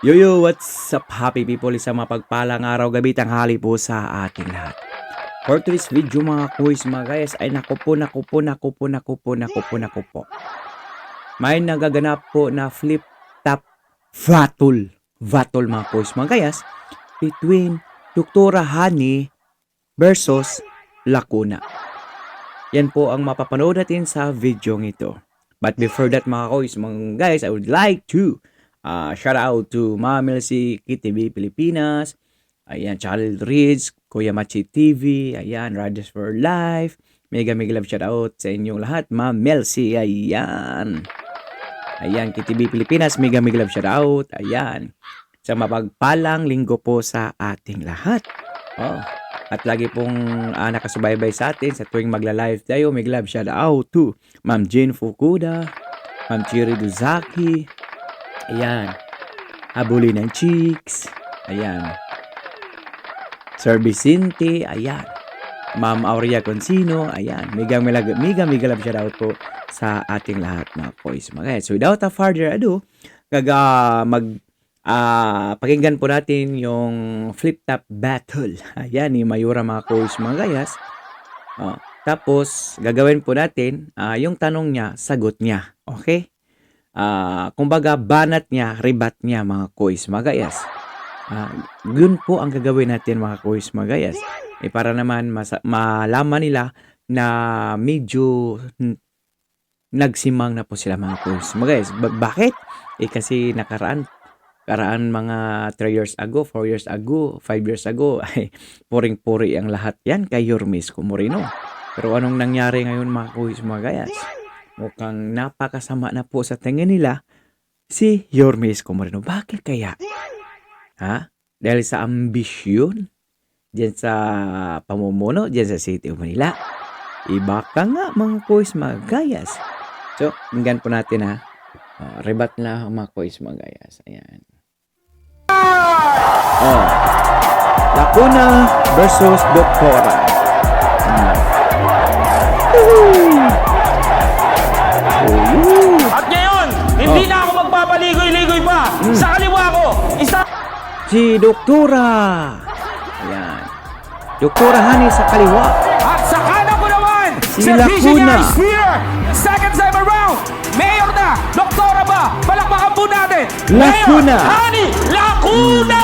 Yo, what's up happy people? Isang mapagpalang araw, gabi, tanghali po sa ating lahat. For today's video mga quiz mga guys, ay naku po. May nagaganap po na flip top battle mga quiz mga guys between Doktora Honey versus Lacuna. Yan po ang mapapanood natin sa video ito. But before that mga quiz mga guys, I would like to shout out to Ma'am Melcy, KTV Pilipinas, ayan, Child Reads, Kuya Machi TV, ayan, Riders for Life, mega love shout out sa inyong lahat, Ma'am Melcy, ayan. Ayan, KTV Pilipinas, mega love shout out, ayan. Sa mapagpalang linggo po sa ating lahat. Oh, at lagi pong nakasubaybay sa atin sa tuwing magla-live tayo, mega love shout out to Ma'am Jane Fukuda, Ma'am Chiri Duzaki, ayan, Habuli ng Chicks, ayan, Sir Vicente, ayan, Ma'am Aurea Consino, ayan, mega love shout out po sa ating lahat mga boys mga guys. So without a further ado, pakinggan po natin yung flip top battle, ayan, ni Mayura mga boys mga guys. Tapos gagawin po natin yung tanong niya, sagot niya, okay? Kumbaga banat niya, ribat niya mga quiz mga gayas. Yun po ang gagawin natin mga quiz mga gayas. Para naman malaman nila na medyo nagsimang na po sila mga quiz mga gayas. Bakit? Kasi nakaraan mga 3 years ago, 4 years ago, 5 years ago, ay puring-puri ang lahat yan kay Yormis Comorino. Pero anong nangyari ngayon mga quiz mga gayas? Mukhang napakasama na po sa tingin nila si Yormis Comorino. Bakit kaya? Dahil sa ambisyon diyan sa pamumuno diyan sa City of Manila. Iba ka nga mga quiz mga gayas. So, tingnan po natin rebat na mga quiz mga gayas. Ayan. Lacuna versus Doktora. At ngayon, hindi na ako magpapaligoy-ligoy pa. Sa kaliwa ko, Si Doktora. Ayan. Doktora Honey sa kaliwa. At sa kanan ko naman, Si Lacuna. Second time around, Mayor na, Doktora ba? Palakpakan po natin. Lacuna. Mayor Honey Lacuna!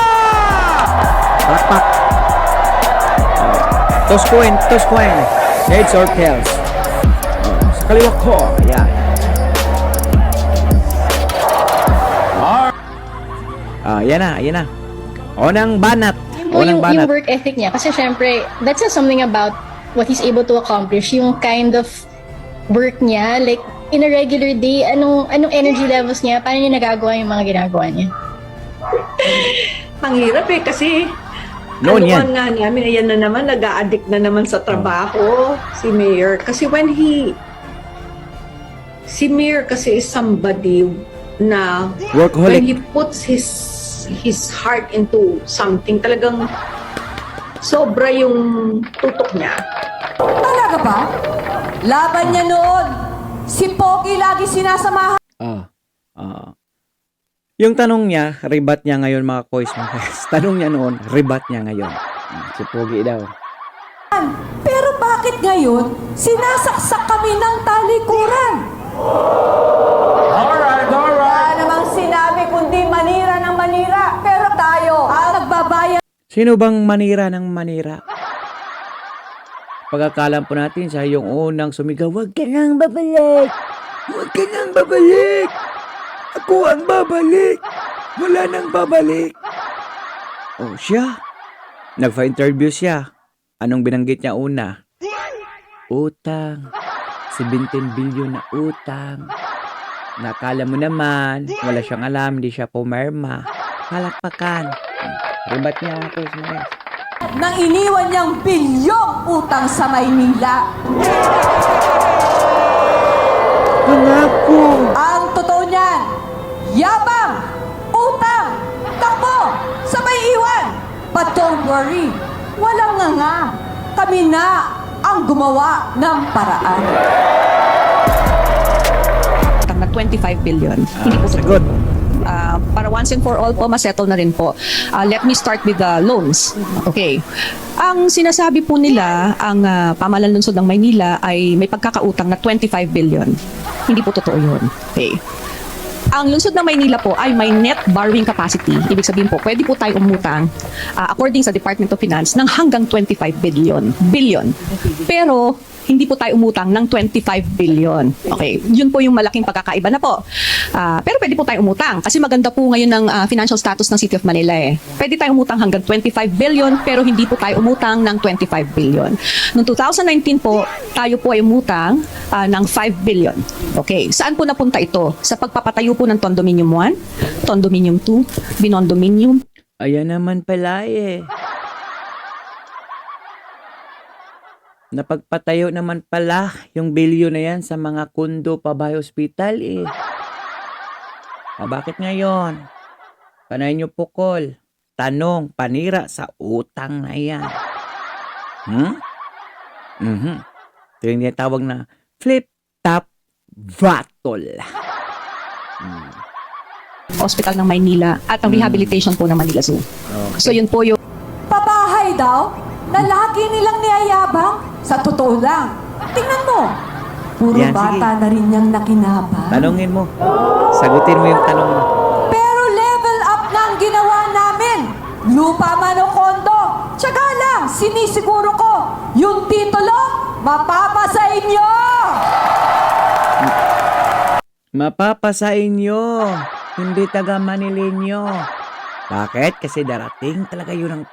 Palakpak. Toss coin. Heads or tails. Sa kaliwa ko. Ayan. Yan na. Onang banat. Yung work ethic niya. Kasi syempre, that says something about what he's able to accomplish. Yung kind of work niya, like, in a regular day, anong energy levels niya, paano niya nagagawa yung mga ginagawa niya? Ang hirap kasi Noon yan. nga namin, ayan na naman, nag-a-addict na naman sa trabaho, si Mayor. Kasi si Mayor kasi is somebody na Workaholic. when he puts his heart into something, talagang sobra yung tutok niya. Talaga ba? Laban niya noon. Si Pogi lagi sinasamahan. Yung tanong niya, ribat niya ngayon mga kois mga guys. Tanong niya noon, ribat niya ngayon. Si Pogi daw. Pero bakit ngayon, sinasaksak kami ng talikuran? Alright. Wala namang sinabi kundi manira ng manira. Pero tayo, ang nagbabayad. Sino bang manira ng manira? Pagkakalam po natin sa yung unang sumigaw, "Huwag ka nang babalik! Huwag ka nang babalik! Ako ang babalik! Wala nang babalik!" Oh, siya. Nagpa-interview siya. Anong binanggit niya una? Utang. 17 billion na utang. Nakala mo naman, wala siyang alam, di siya pumirma. Palakpakan. Ribat niya ako sa mga. Nang iniwan niyang bilyong utang sa Maynila. Pangako! Ang totoo niyan, yabang, utang, takbo, sabay iwan. But don't worry, walang nga. Kami na ang gumawa ng paraan. na 25 billion. Hindi po Sagot. para once and for all po, masettle na rin po. Let me start with the loans. Okay. Ang sinasabi po nila, ang pamahalaan lungsod ng Maynila ay may pagkakautang na 25 billion. Hindi po totoo yun. Okay. Ang lungsod ng Maynila po ay may net borrowing capacity. Ibig sabihin po, pwede po tayo umutang according sa Department of Finance ng hanggang 25 billion. Pero hindi po tayo umutang ng 25 billion. Okay, yun po yung malaking pagkakaiba na po. Pero pwede po tayo umutang kasi maganda po ngayon ng financial status ng City of Manila eh. Pwede tayo umutang hanggang 25 billion pero hindi po tayo umutang ng 25 billion. Noong 2019 po, tayo po ay umutang ng 5 billion. Okay, saan po napunta ito? Sa pagpapatayo po ng Condominium 1, Condominium 2, Binondominium. Ayan naman pala eh. Napagpatayo naman pala yung bilyon na yan sa mga kundo pabay hospital eh. Bakit ngayon? Panay nyo pukol. Tanong, panira sa utang na yan. Ito yung tinatawag na flip-top vatol. Hospital ng Maynila at ang rehabilitation po ng Manila Zoo. Okay. So yun po yung Pabahay daw na lagi nilang niyayabang. Sa totoo lang, tingnan mo. Puro Yan, bata sige. na rin niyang nakinabang. Tanungin mo. Sagutin mo yung tanong mo. Pero level up na ang ginawa namin. Lupa man o kondo. Tsaka lang, sinisiguro ko, yung titulo, mapapasa inyo. Mapapasa inyo. Hindi taga Manilenyo. Bakit? Kasi darating talaga yun ang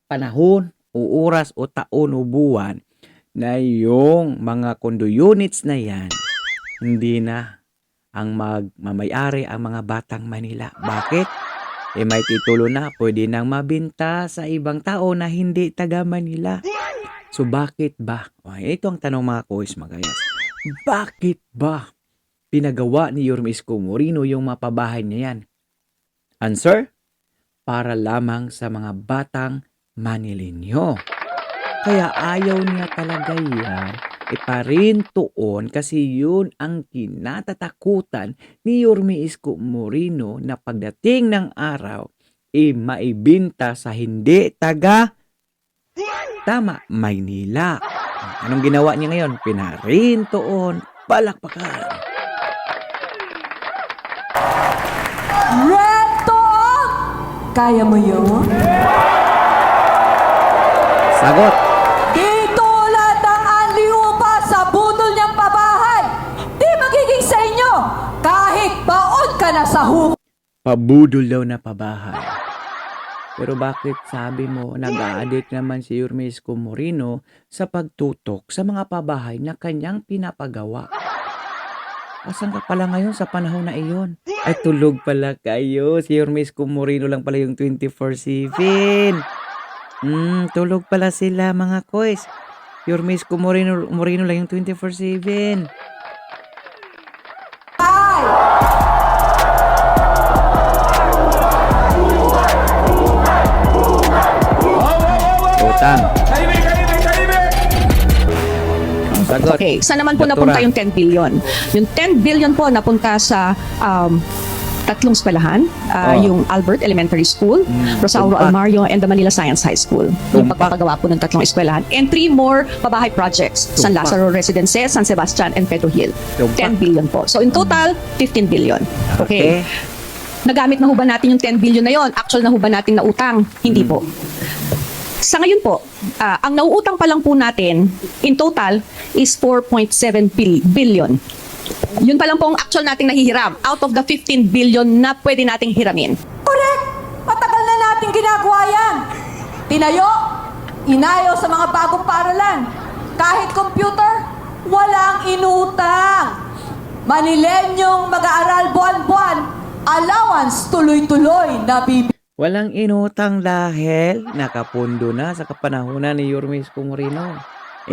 panahon o oras o taon o buwan na yung mga condo units na yan hindi na ang magmamayari ang mga batang Manila. Bakit? May titulo na, pwede nang mabinta sa ibang tao na hindi taga Manila. So bakit ba? Ito ang tanong mga kuis mga guys. Bakit ba pinagawa ni Yorme Isko Moreno yung mapabahay niya yan? Answer? Para lamang sa mga batang Manilenyo. Kaya ayaw niya talaga yan iparintuon kasi yun ang kinatatakutan ni Yorme Isko Moreno na pagdating ng araw maibinta sa hindi taga Maynila. Anong ginawa niya ngayon? Pinarintuon, palakpakan. Red Dog! Kaya mo yun? Sagot. Di tulad ng anli upa sa budol niyang pabahay. Di magiging sa inyo kahit baon ka na sa hukay. Pabudol daw na pabahay. Pero bakit sabi mo nag-a-addict naman si Yorme Isko Moreno sa pagtutok sa mga pabahay na kanyang pinapagawa? Asan ka pala ngayon sa panahon na iyon? Ay tulog pala kayo. Si Yorme Isko Moreno lang pala yung 24/7. Tulog pala sila mga kois. Yorme Isko Moreno lang yung 24/7. Utang. Tahimik! Ang sagot. okay, saan naman po Doktora. napunta yung 10 billion? Yung 10 billion po napunta sa tatlong eskwelahan, yung Albert Elementary School, Rosauro Tumpak. Almario, and the Manila Science High School. Yung Tumpak. pagpapagawa po ng tatlong eskwelahan. And 3 more pabahay projects, San Tumpak. Lazaro Residences, San Sebastian, and Pedro Hill. Tumpak. 10 billion po. So in total, 15 billion. Okay. Nagamit na ho ba natin yung 10 billion na yon? Actual na ho ba natin na utang? Hindi po. Sa ngayon po, ang nauutang pa lang po natin in total is 4.7 billion. Yun pa lang po ang actual nating nahihiram out of the 15 billion na pwede nating hiramin. Correct! Matagal na natin ginagawa yan. Tinayo, inayo sa mga bagong paaralan. Kahit computer, walang inutang. Manilenyong mag-aaral buwan-buwan, allowance tuloy-tuloy na Walang inutang dahil nakapundo na sa kapanahunan ni Yorme Isko Moreno.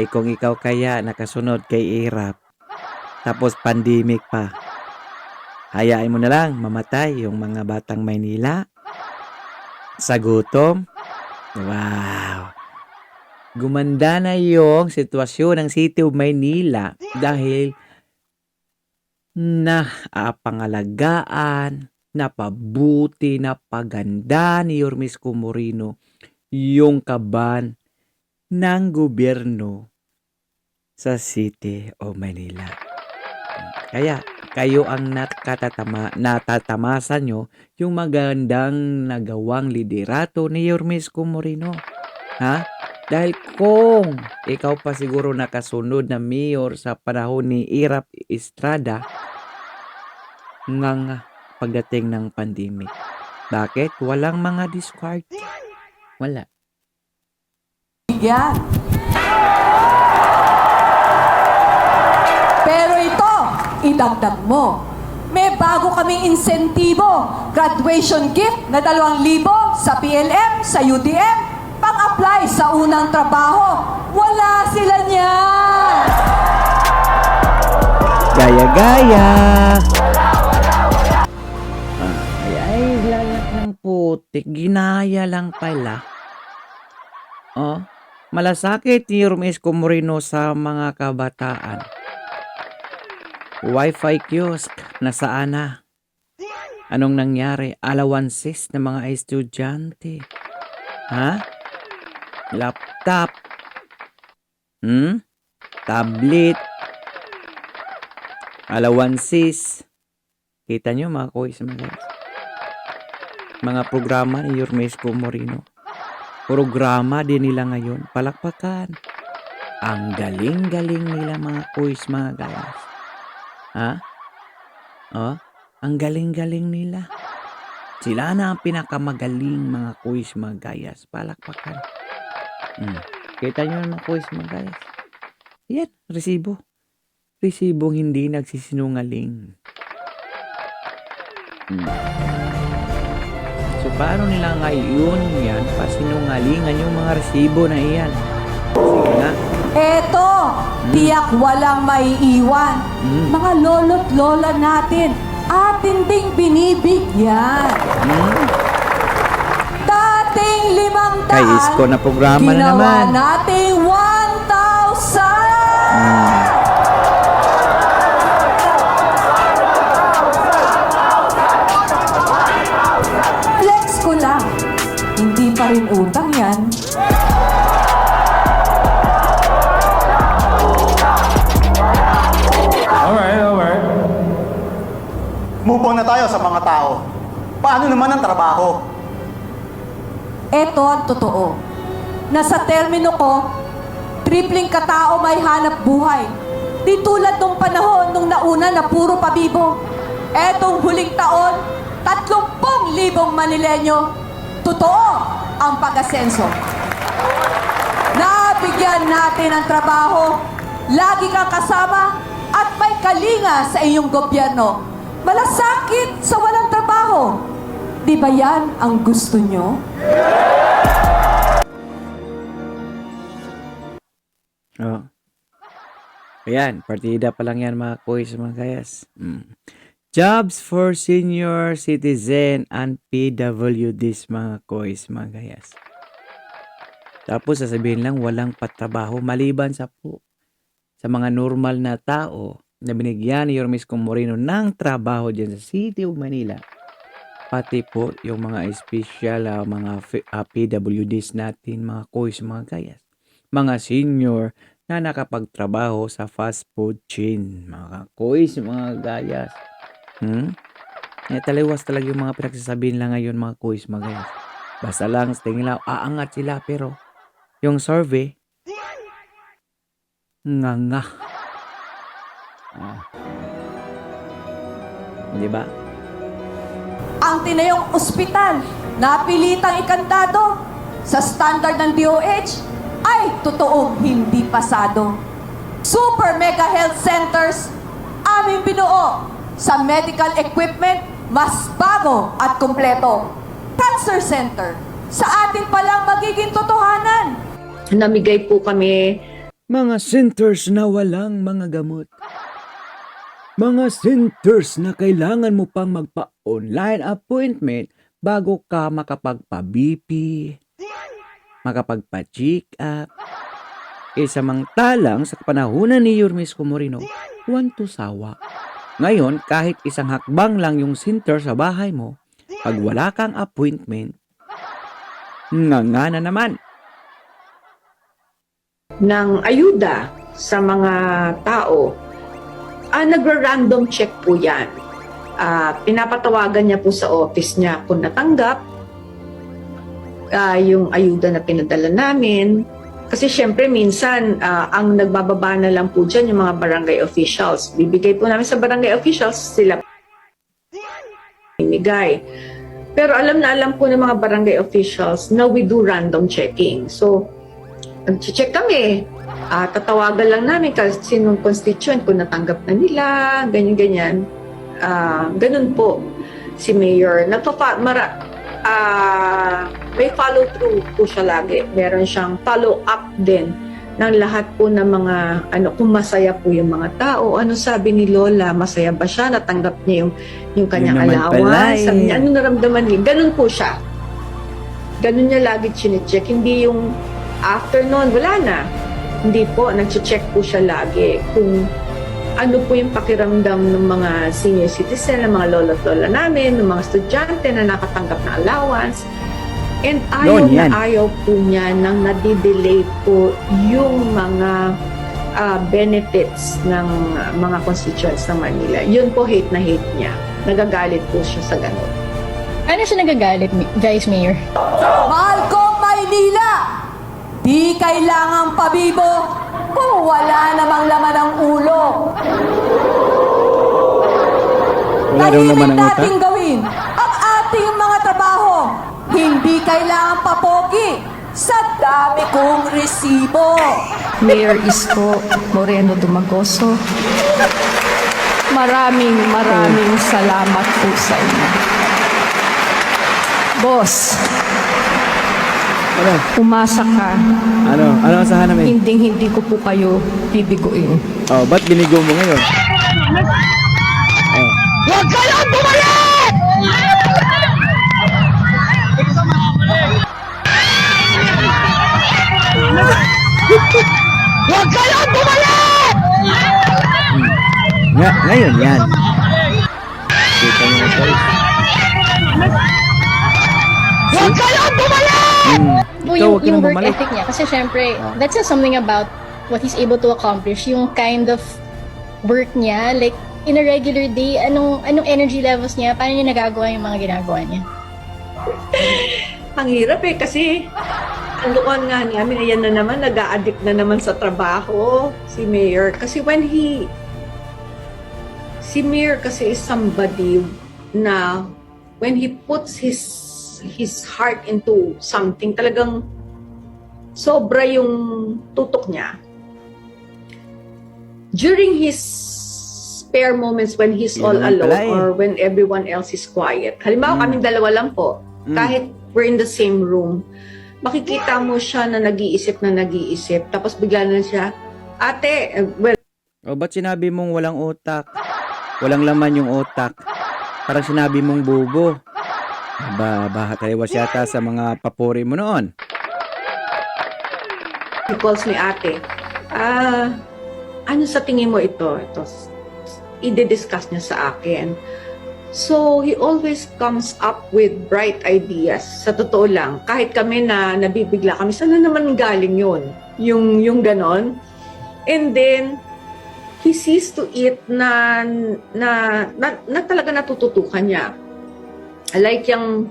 Kung ikaw kaya nakasunod kay Irap, tapos pandemic pa, hayaan mo na lang mamatay yung mga batang Maynila sa gutom. Wow! Gumanda na yung sitwasyon ng City of Maynila dahil na pangalagaan, napabuti, napaganda ni Yormisco Moreno yung kaban ng gobyerno sa City of Manila. Kaya kayo ang natatamasan nyo yung magandang nagawang liderato ni Yormisco Moreno. Ha? Dahil kung ikaw pa siguro nakasunod na mayor sa panahon ni Irap Estrada ng pagdating ng pandemic. Bakit? Walang mga discard. Wala. Yan. Pero ito, idagdag mo. May bago kaming insentibo. Graduation gift na 2,000 sa PLM, sa UTM, pang-apply sa unang trabaho. Wala sila niyan. Gaya-gaya. Ay, lalat ng putik. Ginaya lang pala. Oh, malasakit ni Yormisco Moreno sa mga kabataan. Wi-Fi kiosk, nasaan na? Anong nangyari? Allowances ng mga estudyante. Ha? Laptop. Tablet. Allowances. Kita nyo mga kuys, mga guys. Mga programa ni Yormisco Moreno. Programa din nila ngayon. Palakpakan. Ang galing-galing nila mga kuys, mga guys. Ha? Oh, ang galing-galing nila. Sila na ang pinakamagaling mga kuys, mga gayas. Palakpakan. Kita nyo mga kuys, mga gayas. Yan, resibo. Resibong hindi nagsisinungaling. So, paano nila ngayon yan pasinungalingan yung mga resibo na iyan? Sige na. Eto, tiyak walang maiiwan. Mga lolo't lola natin, atin ding binibigyan. Dating 500, Ay, isko na programa na ginawa naman. nating 1,000. Flex ko lang, hindi pa rin utang yan. Alright. Move on na tayo sa mga tao. Paano naman ang trabaho? Eto ang totoo. Nasa termino ko, tripling katao may hanap buhay. Di tulad nung panahon nung nauna na puro pabibo. Etong huling taon, 30,000 Manilenyo. Totoo ang pag-asenso. Nabigyan natin ang trabaho. Lagi kang kasama at may kalinga sa iyong gobyerno. Malasakit sa walang trabaho. Di ba yan ang gusto nyo? Oh. Ayan, partida pa lang yan mga kuys, mga kayas. Jobs for senior citizen and PWDs mga kuys, mga kayas. Tapos sasabihin lang walang patrabaho maliban sa mga normal na tao na binigyan ni Yormisco Moreno ng trabaho dyan sa City of Manila. Pati po yung mga special mga PWDs natin, mga kuys, mga kayas. Mga senior na nakapagtrabaho sa fast food chain. Mga kuys, mga gayas. Taliwas talaga yung mga pinagsasabihin lang ngayon, mga kuys, mga gayas. Basta lang, sa tingin lang, aangat sila. Pero, yung survey, nga. Di ba? Ang tinayong ospital, napilitang ikantado sa standard ng DOH, ay totoong hindi pasado. Super mega health centers, aming binuo sa medical equipment, mas bago at kumpleto. Cancer center, sa atin palang magiging totohanan. Namigay po kami Mga centers na walang mga gamot. Mga centers na kailangan mo pang magpa-online appointment bago ka makapagpa-BP, makapagpa-check up. Samantalang sa kapanahunan ni Yormisco Moreno, want to sawa. Ngayon, kahit isang hakbang lang yung center sa bahay mo, pag wala kang appointment, nga na naman. Ng ayuda sa mga tao, nagra-random check po yan. Pinapatawagan niya po sa office niya kung natanggap yung ayuda na pinadala namin. Kasi syempre minsan, ang nagbababa na lang po dyan yung mga barangay officials. Bibigay po namin sa barangay officials, sila bimigay. Pero alam po ng mga barangay officials na we do random checking. So, nag-check kami. Tatawagan lang namin kasi sinong constituent kung natanggap na nila, ganyan-ganyan. Ganun po si Mayor. May follow through po siya lagi. Meron siyang follow up din ng lahat po ng mga kung masaya po yung mga tao. Ano sabi ni Lola? Masaya ba siya? Natanggap niya yung kanyang Yun naman pala allowance? eh. Sabi niya, ano naramdaman niya? Ganun po siya. Ganun niya lagi chine-check. Hindi yung afternoon, wala na. Hindi po, nag-check po siya lagi kung ano po yung pakiramdam ng mga senior citizen, ng mga lolo at lola namin, ng mga estudyante na nakatanggap na allowance. And ayaw Yun, yan. na ayaw po niya nang nadidelay po yung mga benefits ng mga constituents ng Manila. Yun po hate na hate niya. Nagagalit po siya sa ganun. Ano siya nagagalit, Vice Mayor? Mahal kong Maynila! Di kailangang pabibo kung wala namang laman ang ulo. Wala daw naman ang utak? nating gawin ang ating mga trabaho. Hindi kailangan papogi sa dami kong resibo. Mayor Isko Moreno Dumagoso, maraming salamat po sa inyo. Boss, Ano? umasa ka. Ano ang asahan namin? Hindi ko po kayo bibiguin. Oh, ba't binigo mo ngayon? Huwag kayong bumalik! Huwag kayong bumalik! Ngayon yan. Kita mo na guys. Huwag kayong bumalik! Po, Ikaw, huwag ka yung nang work bumalik. ethic niya. Kasi syempre, that says something about what he's able to accomplish. Yung kind of work niya, like, in a regular day, anong energy levels niya, paano niya nagagawa yung mga ginagawa niya? Ang hirap kasi ang lukuan nga namin, ayan na naman, nag-a-addict na naman sa trabaho si Mayor. Kasi si Mayor kasi is somebody na when he puts his heart into something, talagang sobra yung tutok niya. During his spare moments when he's Yun all naman alone pala eh. or when everyone else is quiet. Halimbawa, kaming dalawa lang po. Kahit we're in the same room, makikita mo siya na nag-iisip. Tapos bigla na siya, ate, well, O, ba't sinabi mong walang utak? Walang laman yung utak. Parang sinabi mong bubo. Baka taliwas yata sa mga papuri mo noon. he calls me ate. Ano sa tingin mo ito? I-discuss niya sa akin. So, he always comes up with bright ideas. Sa totoo lang, kahit kami na nabibigla kami, saan na naman galing yun? Yung ganon. And then, he sees to it na talaga natututukan niya. Like yung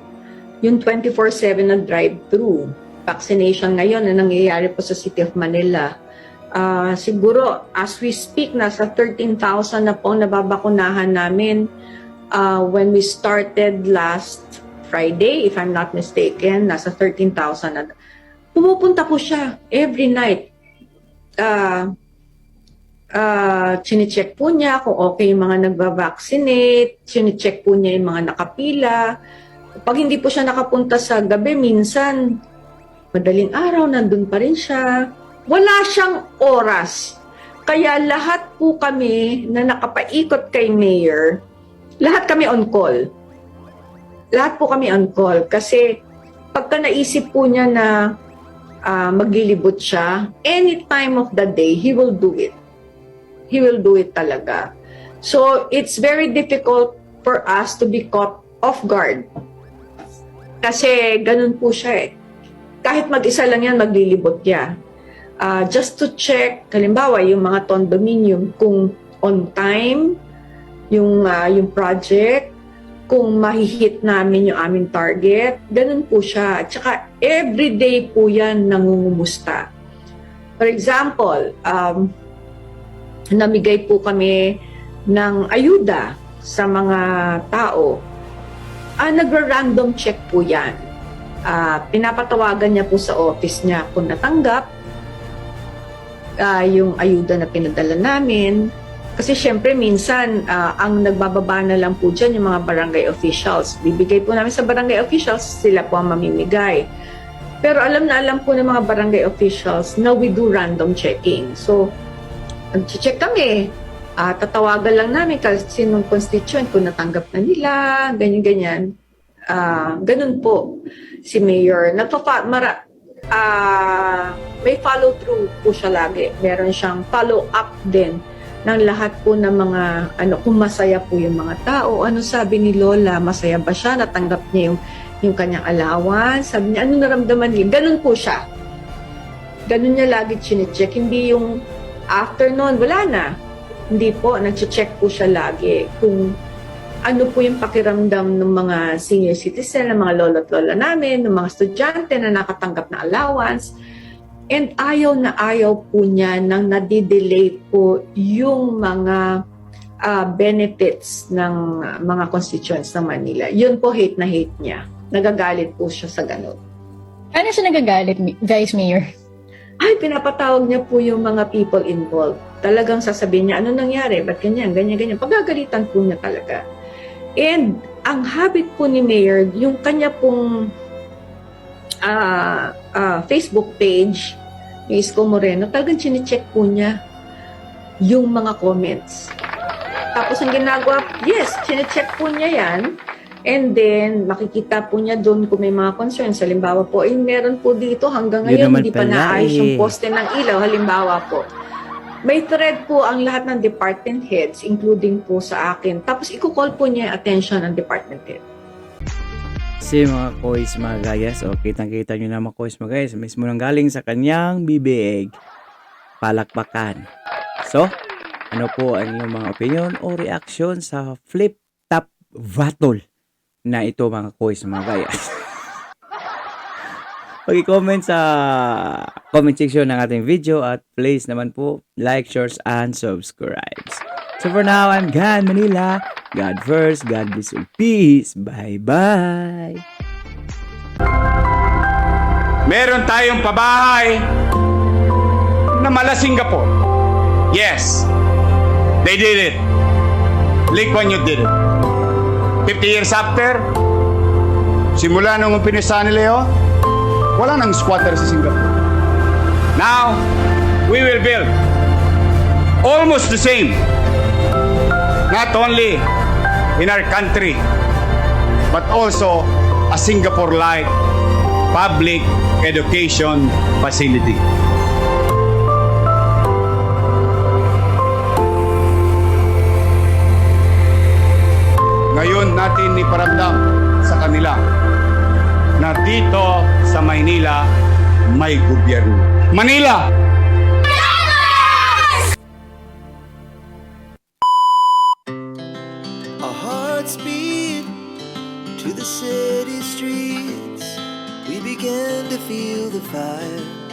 24/7 na drive-thru vaccination ngayon na nangyayari po sa City of Manila. Siguro, as we speak, nasa 13,000 na po nababakunahan namin. When we started last Friday, if I'm not mistaken, nasa 13,000 na. Pumupunta po siya every night. Chine-check po niya kung okay yung mga nagba-vaccinate, chine-check po niya yung mga nakapila. Pag hindi po siya nakapunta sa gabi, minsan, madaling araw, nandun pa rin siya. Wala siyang oras. Kaya lahat po kami na nakapaikot kay Mayor, lahat kami on call. Lahat po kami on call. Kasi pagka naisip po niya na maglilibot siya, any time of the day, he will do it. He will do it talaga. So, it's very difficult for us to be caught off guard. Kasi ganun po siya eh. Kahit mag-isa lang yan, maglilibot niya. Just to check, halimbawa, yung mga condominium, kung on time, yung project, kung mahihit namin yung aming target, ganun po siya. At saka, everyday po yan nangungumusta. For example, namigay po kami ng ayuda sa mga tao. Nagra-random check po yan. Pinapatawagan niya po sa office niya kung natanggap yung ayuda na pinadala namin. Kasi syempre minsan, ang nagbababa na lang po dyan yung mga barangay officials. Bibigay po namin sa barangay officials, sila po ang mamimigay. Pero alam na alam po ng mga barangay officials na we do random checking. So, nag-check kami. Tatawagan lang namin kasi sinong constituent kung natanggap na nila, ganyan-ganyan. Ganun po si Mayor. May follow-through po siya lagi. Meron siyang follow-up din ng lahat po ng mga, kung masaya po yung mga tao. Ano sabi ni Lola? Masaya ba siya? Natanggap niya yung kanyang allowance? Sabi niya, ano naramdaman niya? Ganun po siya. Ganun niya lagi chinecheck. Hindi yung after nun, wala na. Hindi po, nag-check po siya lagi kung ano po yung pakiramdam ng mga senior citizen, ng mga lolo't lola namin, ng mga estudyante na nakatanggap na allowance. And ayaw na ayaw po niya nang nadidelay po yung mga benefits ng mga constituents ng Manila. Yun po, hate na hate niya. Nagagalit po siya sa ganun. Ano siya nagagalit, Vice Mayor? Ay, pinapatawag niya po yung mga people involved. Talagang sasabihin niya, ano nangyari? Ba't ganyan, ganyan, ganyan? Pagagalitan po niya talaga. And ang habit po ni Mayor, yung kanya pong Facebook page, ni Isko Moreno, talagang chinecheck po niya yung mga comments. Tapos ang ginagawa, yes, chinecheck po niya yan. And then, makikita po niya doon kung may mga concerns. Halimbawa po, meron po dito hanggang Yun ngayon, naman hindi pa pala naayos yung eh. poste ng ilaw. Halimbawa po, may thread po ang lahat ng department heads, including po sa akin. Tapos, i-call po niya yung attention ng department head. Si mga kois mga gayas, o kitang-kita nyo na mga kois mga gayas, mismo nang galing sa kanyang bibig. Palakpakan. So, ano po ang inyong mga opinion o reaction sa flip-top vatol na ito mga kois mga gayas? Pag-comment sa comment section ng ating video at please naman po like, shares, and subscribe. So for now, I'm Gan Manila. God first, God bless you. Peace. Bye-bye. Meron tayong pabahay na mala Singapore. Yes, they did it. Lee Kuan Yew did it. 50 years after, simula nung pinisa ni Leo, wala nang squatter sa Singapore. Now, we will build almost the same. Not only in our country, but also a Singapore-like public education facility. Ngayon natin iparamdam sa kanila na dito sa Maynila may gobyerno. Manila! Our hearts beat to the city streets. We began to feel the fire.